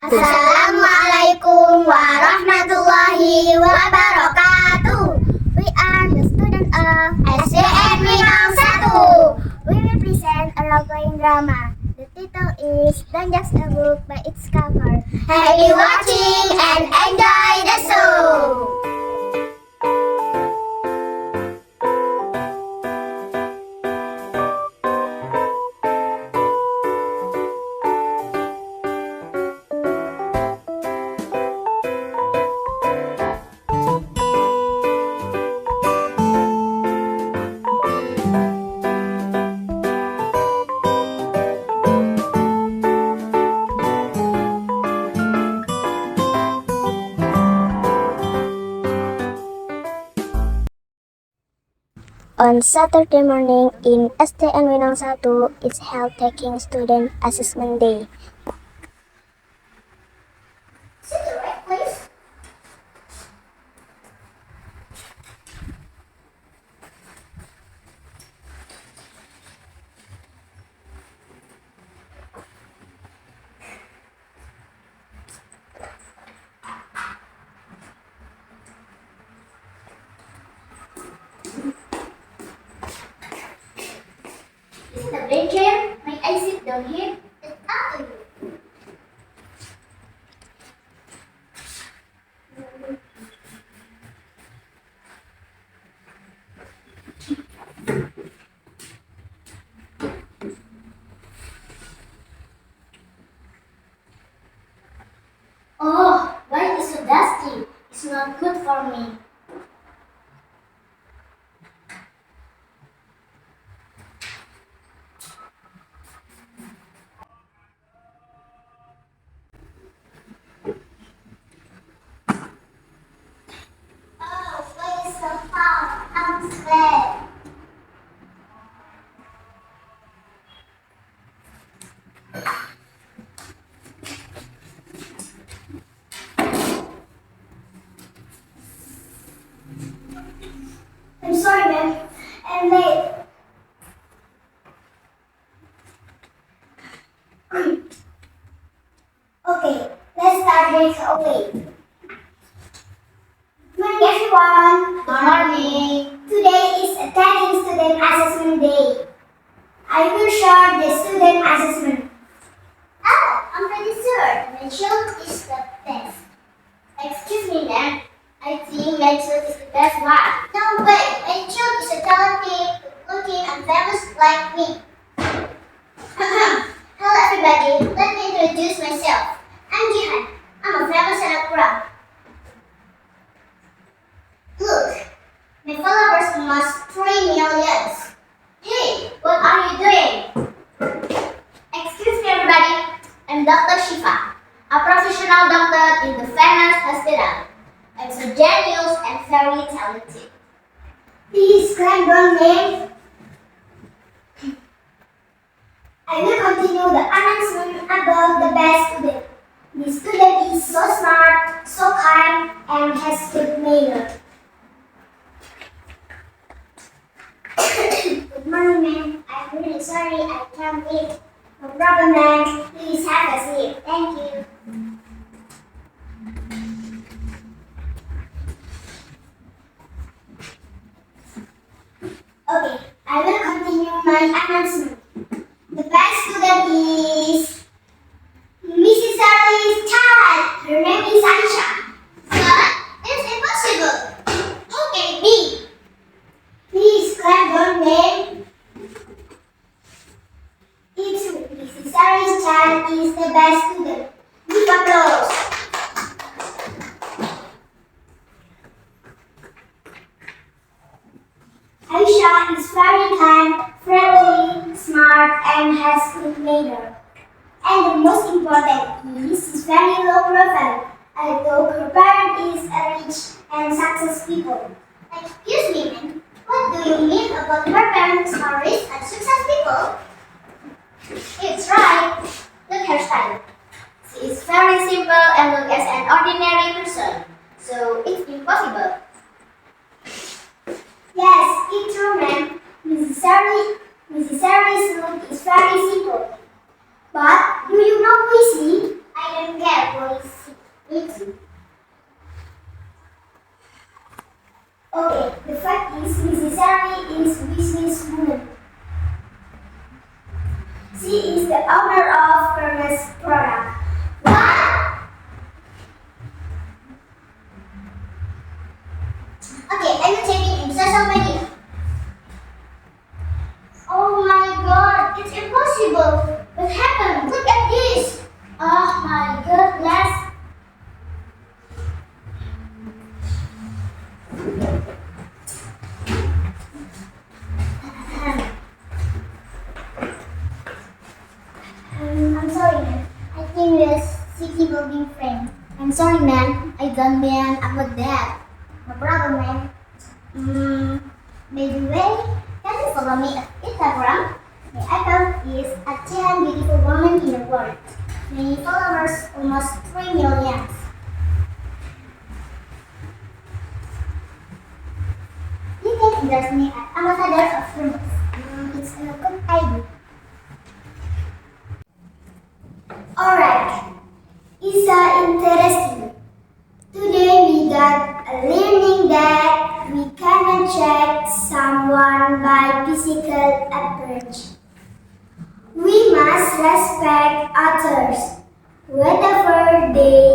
Assalamualaikum warahmatullahi wabarakatuh. We are the students of SDN WINONG 1. We will present a role-playing drama. The title is Don't Judge a Book by its cover. Happy watching and enjoy the show! On Saturday morning in SDN WINONG 1 is held taking student assessment day. Sit right, please. Is it a blank chair? May I sit down here? It's up to you. Oh, why is it so dusty? It's not good for me. I'm sorry, ma'am. I'm late. Okay, let's start right away. Good morning, everyone. Good morning. Today is attending student assessment day. I will share the student assessment. Oh, I'm pretty sure Mitchell is the best. Excuse me, ma'am. I think Mitchell is the best one. No way, Mitchell is a talented, good-looking, and famous like me. Hello, everybody. Let me introduce myself. I'm Jihan. I'm a famous selebgram. Look, my followers almost 3 million. Hey, what are you doing? Excuse me, everybody. I'm Dr. Shifa, a professional doctor in the famous hospital. I'm so genius and very talented. Please clap your name. I will continue the announcement about the best student. The student is so smart, so kind, and has good manner. Good morning, ma'am. I'm really sorry I can't eat. No problem, ma'am. Please have a seat. Thank you. Okay, I will continue my announcement. The best student is Mrs. Charlie's child. Her name is Aisha. What? It's impossible. How can it be? Please clap your name. It's Mrs. Charlie's child is the best student. Give applause. Aisha is very kind, friendly, smart, and has good manner. And the most important is she's very low profile, although her parent is a rich and successful people. Excuse me, ma'am. What do you mean about her parents are rich and successful people? It's right. Look her style. She is very simple and look as an ordinary person, so it's impossible. Yes, it's true, ma'am. Mrs. Sarah's look is very simple. But do you know who is he? I don't get what is it. Okay, the fact is Mrs. Sari is businesswoman. She is the owner of Hermes product. What? Okay, I'm checking in social media. Oh my god, it's impossible. What happened? Look at this. Oh my goodness. I'm sorry, man. I think the city will be framed. I'm sorry, man. I don't mean about that. No problem, man. By the way, can you follow me at Instagram? My account is @10 beautiful woman in the world. My followers almost 3 million. You can endorse me as ambassador of Hermes. It's a good idea. Alright, it's interesting. Today we got a learning that we cannot judge someone by physical appearance. We must respect others, whatever they